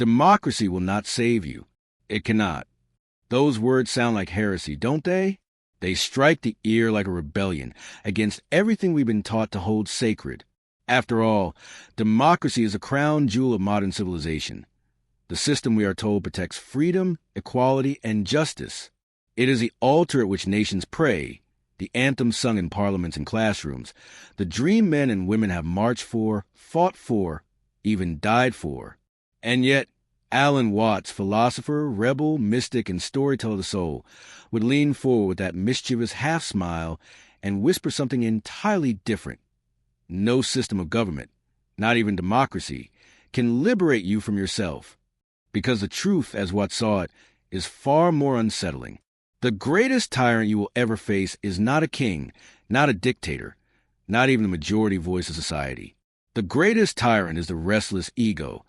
Democracy will not save you. It cannot. Those words sound like heresy, don't they? They strike the ear like a rebellion against everything we've been taught to hold sacred. After all, democracy is a crown jewel of modern civilization. The system, we are told, protects freedom, equality, and justice. It is the altar at which nations pray, the anthem sung in parliaments and classrooms, the dream men and women have marched for, fought for, even died for. And yet, Alan Watts, philosopher, rebel, mystic, and storyteller of the soul, would lean forward with that mischievous half-smile and whisper something entirely different. No system of government, not even democracy, can liberate you from yourself. Because the truth, as Watts saw it, is far more unsettling. The greatest tyrant you will ever face is not a king, not a dictator, not even the majority voice of society. The greatest tyrant is the restless ego,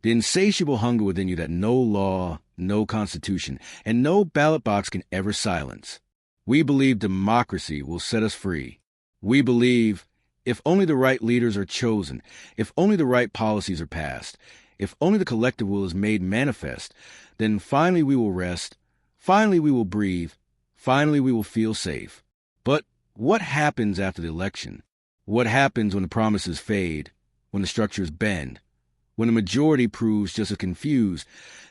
the insatiable hunger within you that no law, no constitution, and no ballot box can ever silence. We believe democracy will set us free. We believe if only the right leaders are chosen, if only the right policies are passed, if only the collective will is made manifest, then finally we will rest, finally we will breathe, finally we will feel safe. But what happens after the election? What happens when the promises fade, when the structures bend, when the majority proves just as confused,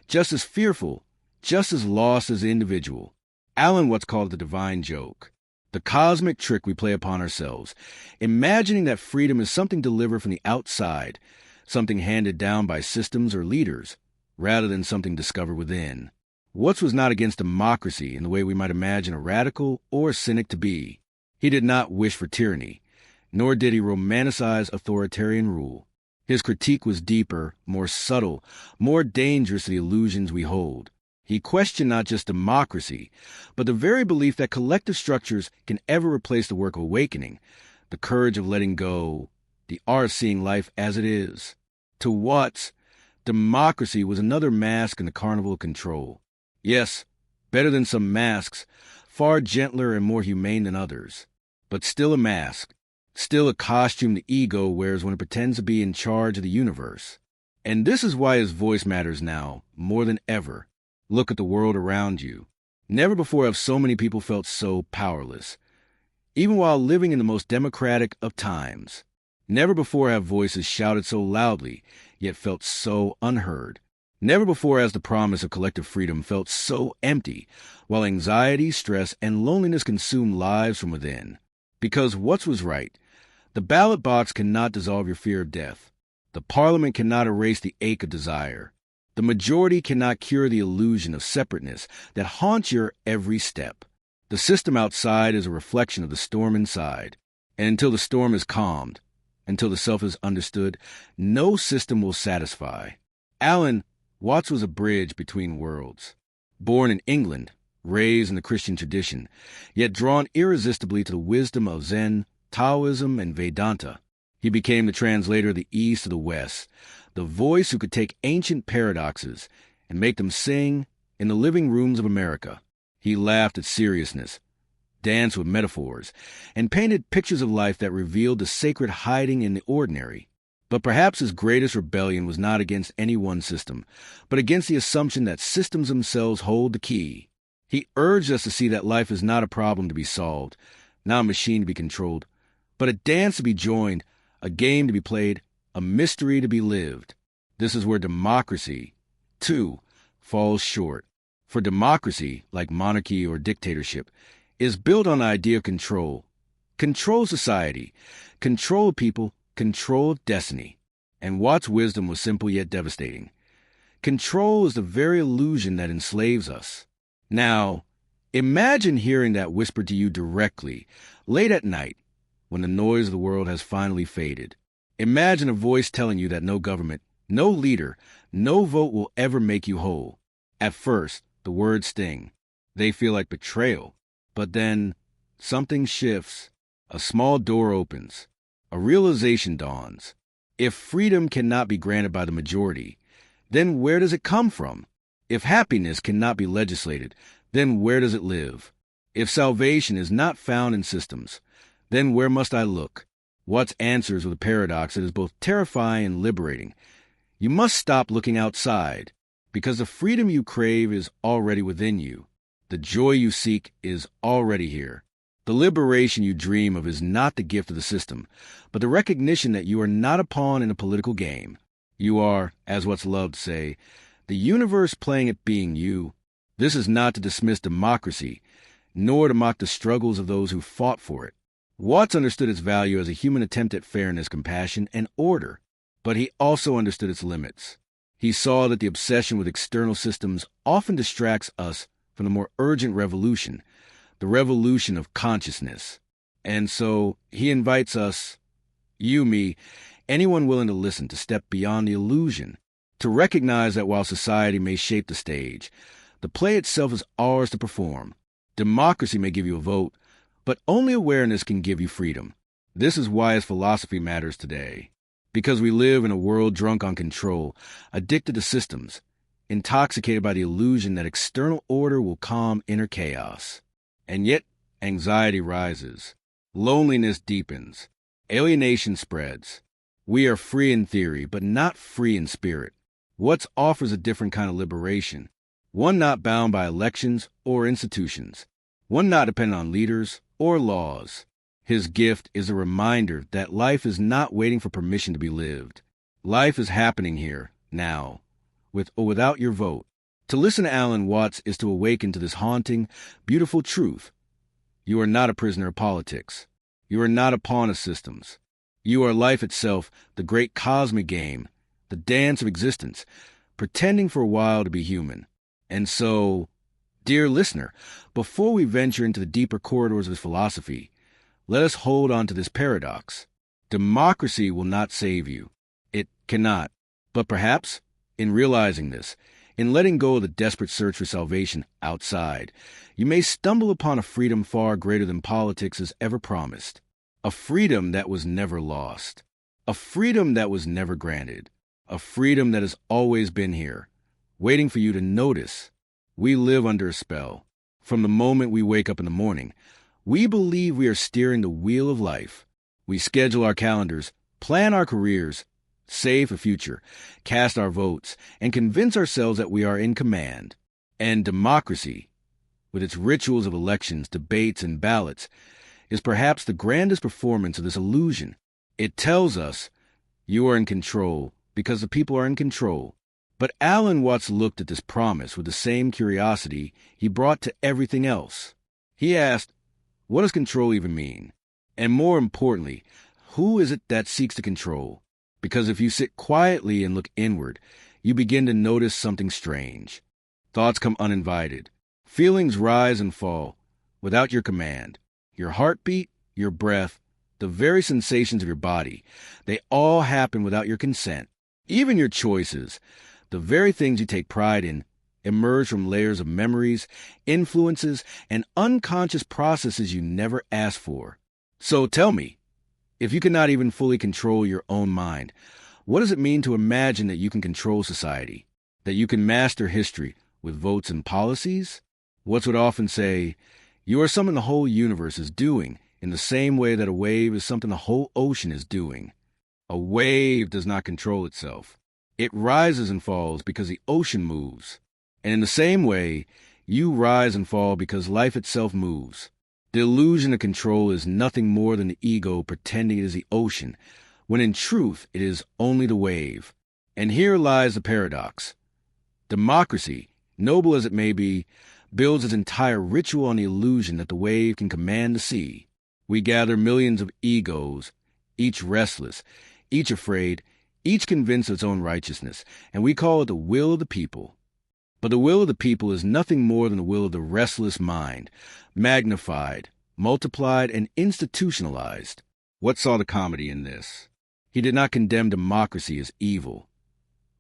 just as fearful, just as lost as the individual? Alan Watts called it the divine joke, the cosmic trick we play upon ourselves, imagining that freedom is something delivered from the outside, something handed down by systems or leaders, rather than something discovered within. Watts was not against democracy in the way we might imagine a radical or a cynic to be. He did not wish for tyranny, nor did he romanticize authoritarian rule. His critique was deeper, more subtle, more dangerous to the illusions we hold. He questioned not just democracy, but the very belief that collective structures can ever replace the work of awakening, the courage of letting go, the art of seeing life as it is. To Watts, democracy was another mask in the carnival of control. Yes, better than some masks, far gentler and more humane than others. But still a mask, still a costume the ego wears when it pretends to be in charge of the universe. And this is why his voice matters now, more than ever. Look at the world around you. Never before have so many people felt so powerless, even while living in the most democratic of times. Never before have voices shouted so loudly, yet felt so unheard. Never before has the promise of collective freedom felt so empty, while anxiety, stress, and loneliness consume lives from within. Because Watts was right. The ballot box cannot dissolve your fear of death. The parliament cannot erase the ache of desire. The majority cannot cure the illusion of separateness that haunts your every step. The system outside is a reflection of the storm inside. And until the storm is calmed, until the self is understood, no system will satisfy. Alan Watts was a bridge between worlds. Born in England, raised in the Christian tradition, yet drawn irresistibly to the wisdom of Zen, Taoism, and Vedanta, he became the translator of the East to the West, the voice who could take ancient paradoxes and make them sing in the living rooms of America. He laughed at seriousness, danced with metaphors, and painted pictures of life that revealed the sacred hiding in the ordinary. But perhaps his greatest rebellion was not against any one system, but against the assumption that systems themselves hold the key. He urged us to see that life is not a problem to be solved, not a machine to be controlled, but a dance to be joined, a game to be played, a mystery to be lived. This is where democracy, too, falls short. For democracy, like monarchy or dictatorship, is built on the idea of control. Control society, control people, control destiny. And Watts' wisdom was simple yet devastating. Control is the very illusion that enslaves us. Now, imagine hearing that whispered to you directly, late at night, when the noise of the world has finally faded. Imagine a voice telling you that no government, no leader, no vote will ever make you whole. At first, the words sting. They feel like betrayal. But then, something shifts. A small door opens. A realization dawns. If freedom cannot be granted by the majority, then where does it come from? If happiness cannot be legislated, then where does it live? If salvation is not found in systems, then where must I look? Watts answers with a paradox that is both terrifying and liberating. You must stop looking outside, because the freedom you crave is already within you. The joy you seek is already here. The liberation you dream of is not the gift of the system, but the recognition that you are not a pawn in a political game. You are, as what's loved say, the universe playing at being you. This is not to dismiss democracy, nor to mock the struggles of those who fought for it. Watts understood its value as a human attempt at fairness, compassion, and order, but he also understood its limits. He saw that the obsession with external systems often distracts us from the more urgent revolution, the revolution of consciousness. And so he invites us, you, me, anyone willing to listen, to step beyond the illusion, to recognize that while society may shape the stage, the play itself is ours to perform. Democracy may give you a vote, but only awareness can give you freedom. This is why his philosophy matters today. Because we live in a world drunk on control, addicted to systems, intoxicated by the illusion that external order will calm inner chaos. And yet, anxiety rises, loneliness deepens, alienation spreads. We are free in theory, but not free in spirit. Watts offers a different kind of liberation, one not bound by elections or institutions, one not dependent on leaders or laws. His gift is a reminder that life is not waiting for permission to be lived. Life is happening here, now, with or without your vote. To listen to Alan Watts is to awaken to this haunting, beautiful truth. You are not a prisoner of politics. You are not a pawn of systems. You are life itself, the great cosmic game, the dance of existence, pretending for a while to be human. And so, dear listener, before we venture into the deeper corridors of his philosophy, let us hold on to this paradox. Democracy will not save you. It cannot. But perhaps, in realizing this, in letting go of the desperate search for salvation outside, you may stumble upon a freedom far greater than politics has ever promised. A freedom that was never lost. A freedom that was never granted. A freedom that has always been here, waiting for you to notice. We live under a spell. From the moment we wake up in the morning, we believe we are steering the wheel of life. We schedule our calendars, plan our careers, save for future, cast our votes, and convince ourselves that we are in command. And democracy, with its rituals of elections, debates, and ballots, is perhaps the grandest performance of this illusion. It tells us, you are in control because the people are in control. But Alan Watts looked at this promise with the same curiosity he brought to everything else. He asked, what does control even mean? And more importantly, who is it that seeks to control? Because if you sit quietly and look inward, you begin to notice something strange. Thoughts come uninvited. Feelings rise and fall without your command. Your heartbeat, your breath, the very sensations of your body, they all happen without your consent. Even your choices, the very things you take pride in, emerge from layers of memories, influences, and unconscious processes you never asked for. So tell me, if you cannot even fully control your own mind, what does it mean to imagine that you can control society, that you can master history with votes and policies? Watts would often say, you are something the whole universe is doing, in the same way that a wave is something the whole ocean is doing. A wave does not control itself. It rises and falls because the ocean moves. And in the same way, you rise and fall because life itself moves. The illusion of control is nothing more than the ego pretending it is the ocean, when in truth it is only the wave. And here lies the paradox. Democracy, noble as it may be, builds its entire ritual on the illusion that the wave can command the sea. We gather millions of egos, each restless, each afraid, each convinced of its own righteousness, and we call it the will of the people. But the will of the people is nothing more than the will of the restless mind, magnified, multiplied, and institutionalized. What saw the comedy in this? He did not condemn democracy as evil.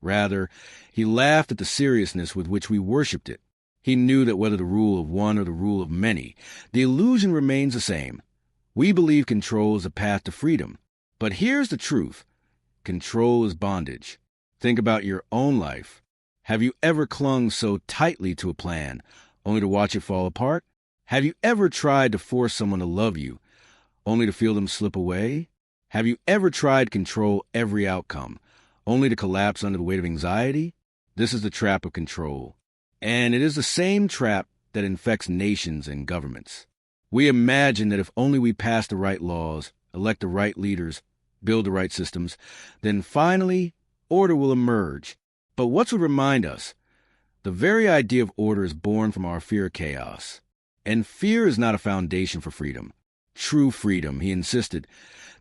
Rather, he laughed at the seriousness with which we worshipped it. He knew that whether the rule of one or the rule of many, the illusion remains the same. We believe control is the path to freedom. But here's the truth. Control is bondage. Think about your own life. Have you ever clung so tightly to a plan, only to watch it fall apart? Have you ever tried to force someone to love you, only to feel them slip away? Have you ever tried to control every outcome, only to collapse under the weight of anxiety? This is the trap of control. And it is the same trap that infects nations and governments. We imagine that if only we pass the right laws, elect the right leaders, build the right systems, then finally order will emerge. But what would remind us? The very idea of order is born from our fear of chaos. And fear is not a foundation for freedom. True freedom, he insisted,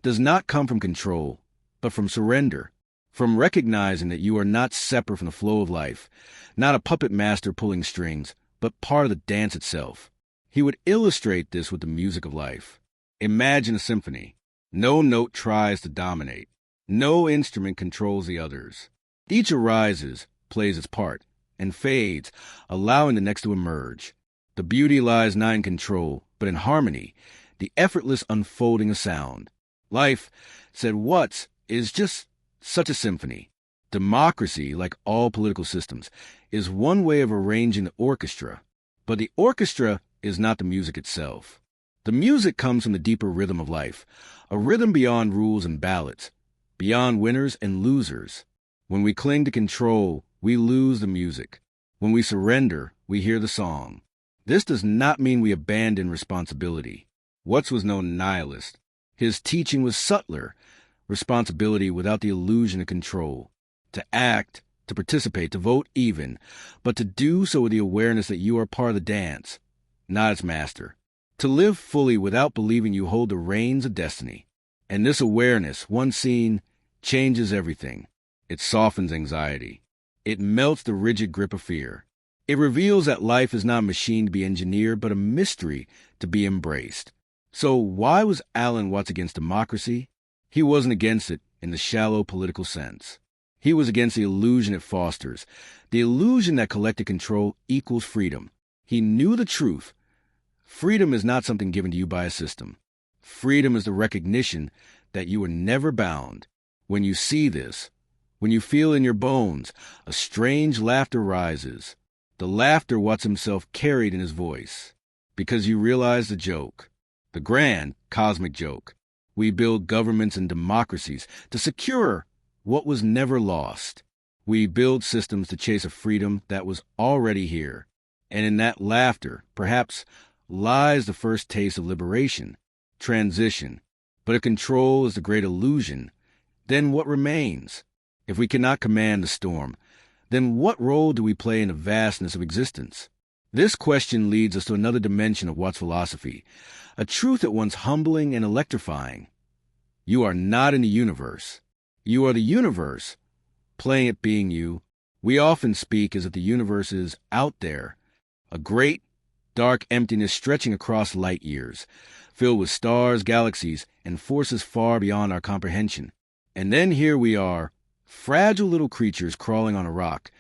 does not come from control, but from surrender, from recognizing that you are not separate from the flow of life, not a puppet master pulling strings, but part of the dance itself. He would illustrate this with the music of life. Imagine a symphony. No note tries to dominate. No instrument controls the others. Each arises, plays its part, and fades, allowing the next to emerge. The beauty lies not in control, but in harmony, the effortless unfolding of sound. Life, said Watts, is just such a symphony. Democracy, like all political systems, is one way of arranging the orchestra, but the orchestra is not the music itself. The music comes from the deeper rhythm of life, a rhythm beyond rules and ballots, beyond winners and losers. When we cling to control, we lose the music. When we surrender, we hear the song. This does not mean we abandon responsibility. Watts was no nihilist. His teaching was subtler, responsibility without the illusion of control. To act, to participate, to vote even, but to do so with the awareness that you are part of the dance, not its master. To live fully without believing you hold the reins of destiny. And this awareness, once seen, changes everything. It softens anxiety. It melts the rigid grip of fear. It reveals that life is not a machine to be engineered, but a mystery to be embraced. So why was Alan Watts against democracy? He wasn't against it in the shallow political sense. He was against the illusion it fosters, the illusion that collective control equals freedom. He knew the truth. Freedom is not something given to you by a system. Freedom is the recognition that you are never bound. When you see this, when you feel in your bones, a strange laughter rises. The laughter Watts himself carried in his voice. Because you realize the joke, the grand cosmic joke. We build governments and democracies to secure what was never lost. We build systems to chase a freedom that was already here. And in that laughter, perhaps, lies the first taste of liberation, transition. But if control is the great illusion, then what remains? If we cannot command the storm, then what role do we play in the vastness of existence? This question leads us to another dimension of Watts' philosophy, a truth at once humbling and electrifying. You are not in the universe. You are the universe, playing at being you. We often speak as if the universe is out there, a great, dark emptiness stretching across light years, filled with stars, galaxies, and forces far beyond our comprehension. And then here we are, fragile little creatures crawling on a rock,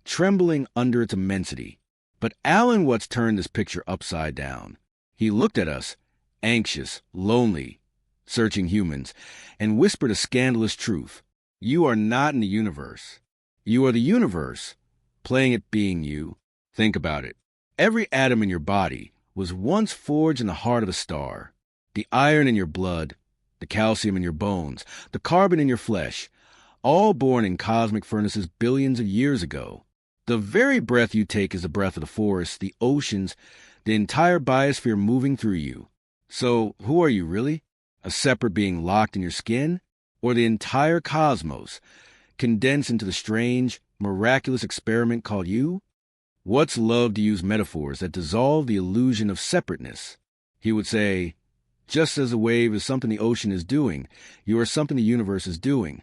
trembling under its immensity. But Alan Watts turned this picture upside down. He looked at us, anxious, lonely, searching humans, and whispered a scandalous truth. You are not in the universe. You are the universe, playing at being you. Think about it. Every atom in your body was once forged in the heart of a star. The iron in your blood, the calcium in your bones, the carbon in your flesh, all born in cosmic furnaces billions of years ago. The very breath you take is the breath of the forests, the oceans, the entire biosphere moving through you. So who are you really? A separate being locked in your skin? Or the entire cosmos, condensed into the strange, miraculous experiment called you? Watts loved to use metaphors that dissolve the illusion of separateness. He would say, just as a wave is something the ocean is doing, you are something the universe is doing.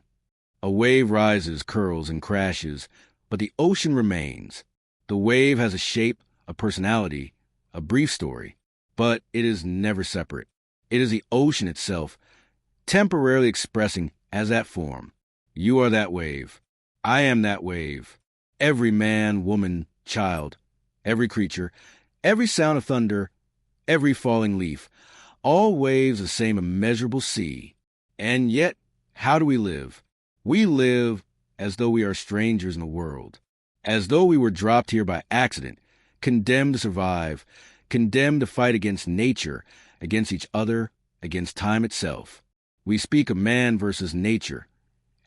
A wave rises, curls, and crashes, but the ocean remains. The wave has a shape, a personality, a brief story, but it is never separate. It is the ocean itself, temporarily expressing as that form. You are that wave. I am that wave. Every man, woman, child, every creature, every sound of thunder, every falling leaf, all waves the same immeasurable sea. And yet, how do we live? We live as though we are strangers in the world, as though we were dropped here by accident, condemned to survive, condemned to fight against nature, against each other, against time itself. We speak of man versus nature,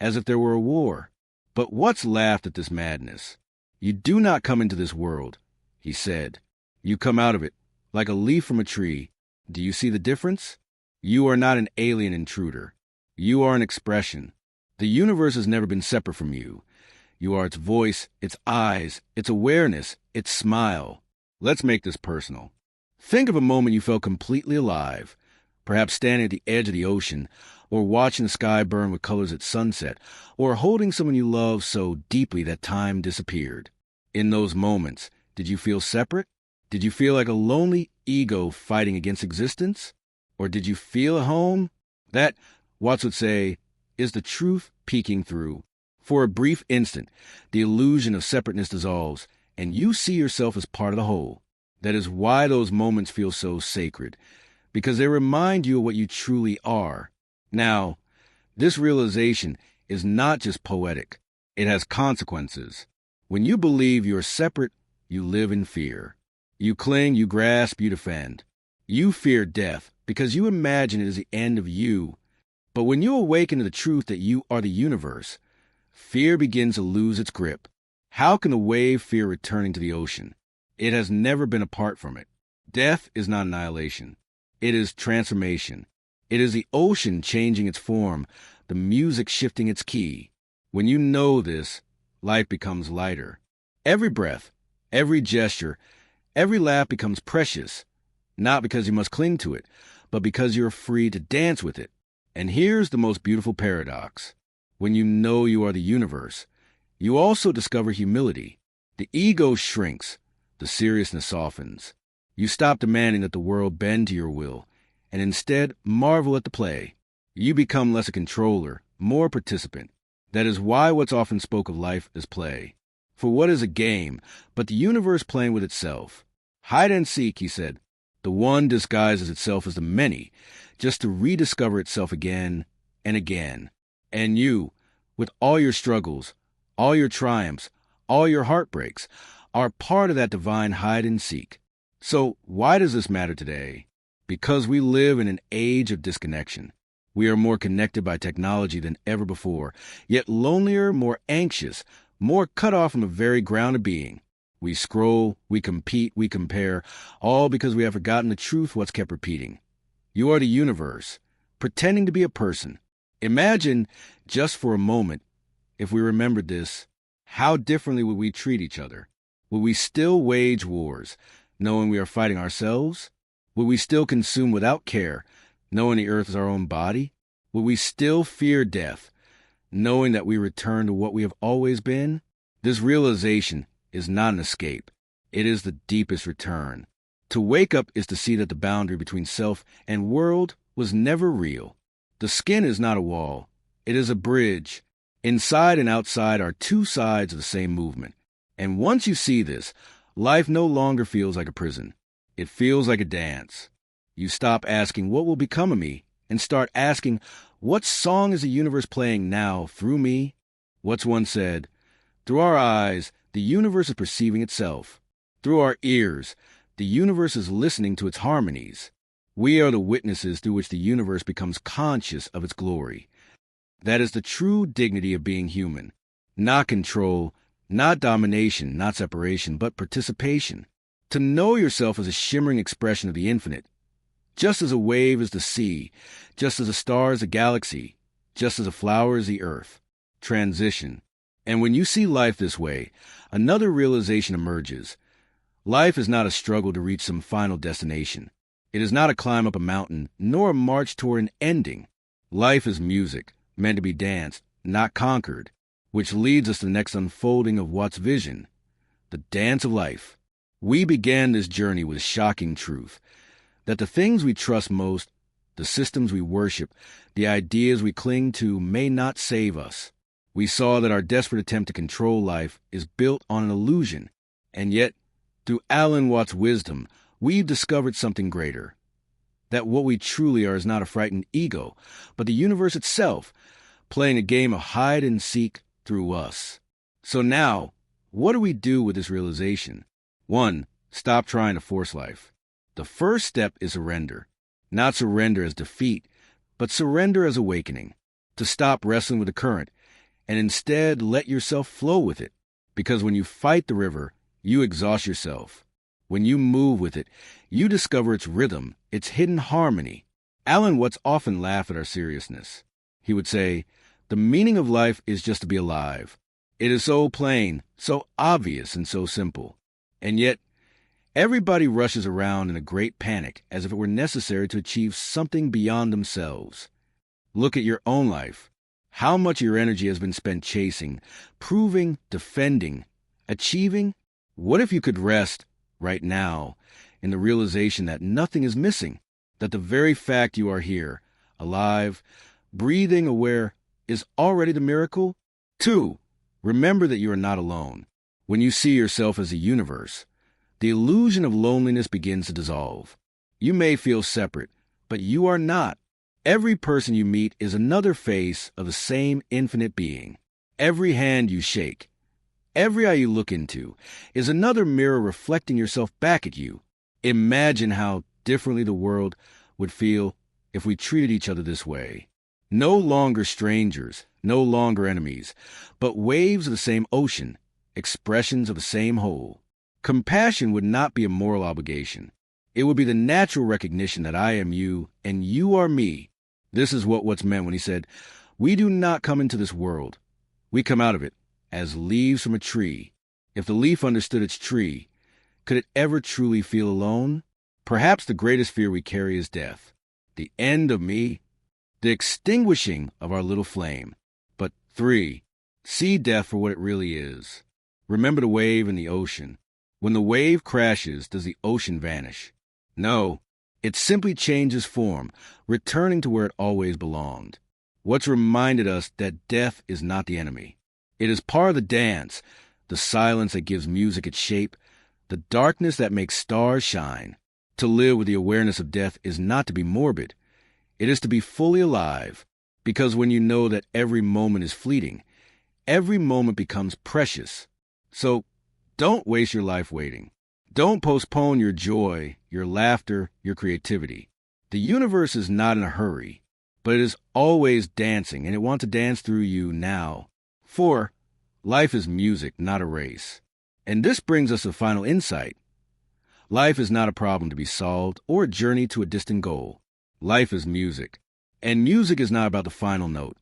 as if there were a war. But Watts laughed at this madness. You do not come into this world, he said. You come out of it, like a leaf from a tree. Do you see the difference? You are not an alien intruder. You are an expression. The universe has never been separate from you. You are its voice, its eyes, its awareness, its smile. Let's make this personal. Think of a moment you felt completely alive, perhaps standing at the edge of the ocean, or watching the sky burn with colors at sunset, or holding someone you love so deeply that time disappeared. In those moments, did you feel separate? Did you feel like a lonely ego fighting against existence? Or did you feel at home? That, Watts would say, is the truth peeking through. For a brief instant, the illusion of separateness dissolves, and you see yourself as part of the whole. That is why those moments feel so sacred, because they remind you of what you truly are. Now, this realization is not just poetic. It has consequences. When you believe you are separate, you live in fear. You cling, you grasp, you defend. You fear death because you imagine it is the end of you. But when you awaken to the truth that you are the universe, fear begins to lose its grip. How can a wave fear returning to the ocean? It has never been apart from it. Death is not annihilation. It is transformation. It is the ocean changing its form, the music shifting its key. When you know this, life becomes lighter. Every breath, every gesture, every laugh becomes precious, not because you must cling to it, but because you are free to dance with it. And here's the most beautiful paradox. When you know you are the universe, you also discover humility. The ego shrinks, the seriousness softens. You stop demanding that the world bend to your will, and instead marvel at the play. You become less a controller, more a participant. That is why Watts often spoke of life as play. For what is a game but the universe playing with itself? Hide and seek, he said. The one disguises itself as the many, just to rediscover itself again and again. And you, with all your struggles, all your triumphs, all your heartbreaks, are part of that divine hide and seek. So why does this matter today? Because we live in an age of disconnection. We are more connected by technology than ever before, yet lonelier, more anxious, more cut off from the very ground of being. We scroll, we compete, we compare, all because we have forgotten the truth Watts kept repeating. You are the universe, pretending to be a person. Imagine, just for a moment, if we remembered this, how differently would we treat each other? Would we still wage wars, knowing we are fighting ourselves? Would we still consume without care, knowing the earth is our own body? Would we still fear death, knowing that we return to what we have always been? This realization is not an escape. It is the deepest return. To wake up is to see that the boundary between self and world was never real. The skin is not a wall. It is a bridge. Inside and outside are two sides of the same movement. And once you see this, life no longer feels like a prison. It feels like a dance. You stop asking, what will become of me? And start asking, what song is the universe playing now through me? Watts once said, through our eyes, the universe is perceiving itself. Through our ears, the universe is listening to its harmonies. We are the witnesses through which the universe becomes conscious of its glory. That is the true dignity of being human. Not control, not domination, not separation, but participation. To know yourself as a shimmering expression of the infinite. Just as a wave is the sea, just as a star is a galaxy, just as a flower is the earth. Transition. And when you see life this way, another realization emerges. Life is not a struggle to reach some final destination. It is not a climb up a mountain, nor a march toward an ending. Life is music, meant to be danced, not conquered, which leads us to the next unfolding of Watts' vision, the dance of life. We began this journey with a shocking truth, that the things we trust most, the systems we worship, the ideas we cling to may not save us. We saw that our desperate attempt to control life is built on an illusion, and yet, through Alan Watts' wisdom, we've discovered something greater. That what we truly are is not a frightened ego, but the universe itself, playing a game of hide and seek through us. So now, what do we do with this realization? 1. Stop trying to force life. The first step is surrender. Not surrender as defeat, but surrender as awakening. To stop wrestling with the current and instead let yourself flow with it. Because when you fight the river, you exhaust yourself. When you move with it, you discover its rhythm, its hidden harmony. Alan Watts often laughed at our seriousness. He would say, "The meaning of life is just to be alive." It is so plain, so obvious, and so simple. And yet, everybody rushes around in a great panic as if it were necessary to achieve something beyond themselves. Look at your own life. How much of your energy has been spent chasing, proving, defending, achieving? What if you could rest right now in the realization that nothing is missing, that the very fact you are here, alive, breathing, aware, is already the miracle? 2. Remember that you are not alone. When you see yourself as a universe, the illusion of loneliness begins to dissolve. You may feel separate, but you are not. Every person you meet is another face of the same infinite being. Every hand you shake, every eye you look into, is another mirror reflecting yourself back at you. Imagine how differently the world would feel if we treated each other this way. No longer strangers, no longer enemies, but waves of the same ocean, expressions of the same whole. Compassion would not be a moral obligation. It would be the natural recognition that I am you and you are me. This is what Watts meant when he said, "We do not come into this world. We come out of it as leaves from a tree." If the leaf understood its tree, could it ever truly feel alone? Perhaps the greatest fear we carry is death. The end of me, the extinguishing of our little flame. But 3, see death for what it really is. Remember the wave in the ocean. When the wave crashes, does the ocean vanish? No, it simply changes form, returning to where it always belonged. Watts reminded us that death is not the enemy. It is part of the dance, the silence that gives music its shape, the darkness that makes stars shine. To live with the awareness of death is not to be morbid. It is to be fully alive, because when you know that every moment is fleeting, every moment becomes precious. So don't waste your life waiting. Don't postpone your joy, your laughter, your creativity. The universe is not in a hurry, but it is always dancing, and it wants to dance through you now. 4, life is music, not a race. And this brings us to the final insight. Life is not a problem to be solved or a journey to a distant goal. Life is music, and music is not about the final note.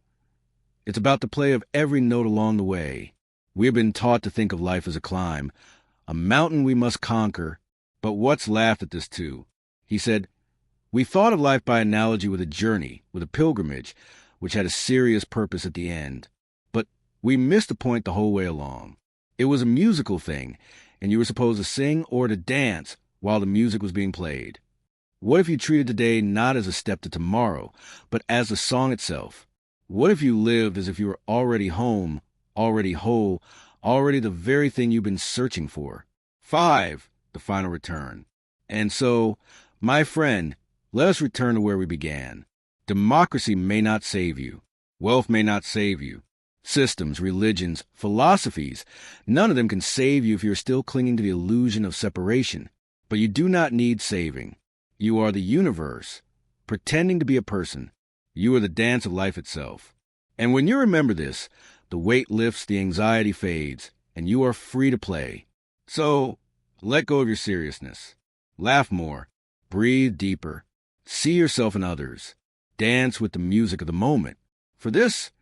It's about the play of every note along the way. We have been taught to think of life as a climb, a mountain we must conquer, but Watts laughed at this too. He said, "We thought of life by analogy with a journey, with a pilgrimage, which had a serious purpose at the end. But we missed the point the whole way along. It was a musical thing, and you were supposed to sing or to dance while the music was being played. What if you treated today not as a step to tomorrow, but as the song itself? What if you lived as if you were already home, already whole, already the very thing you've been searching for?" 5, the final return. And so, my friend, let us return to where we began. Democracy may not save you. Wealth may not save you. Systems, religions, philosophies, none of them can save you if you're still clinging to the illusion of separation. But you do not need saving. You are the universe, pretending to be a person. You are the dance of life itself. And when you remember this, the weight lifts, the anxiety fades, and you are free to play. So, let go of your seriousness. Laugh more. Breathe deeper. See yourself in others. Dance with the music of the moment. For this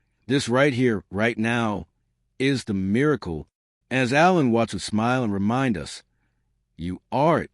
right here, right now, is the miracle. As Alan Watts would smile and remind us, you are it.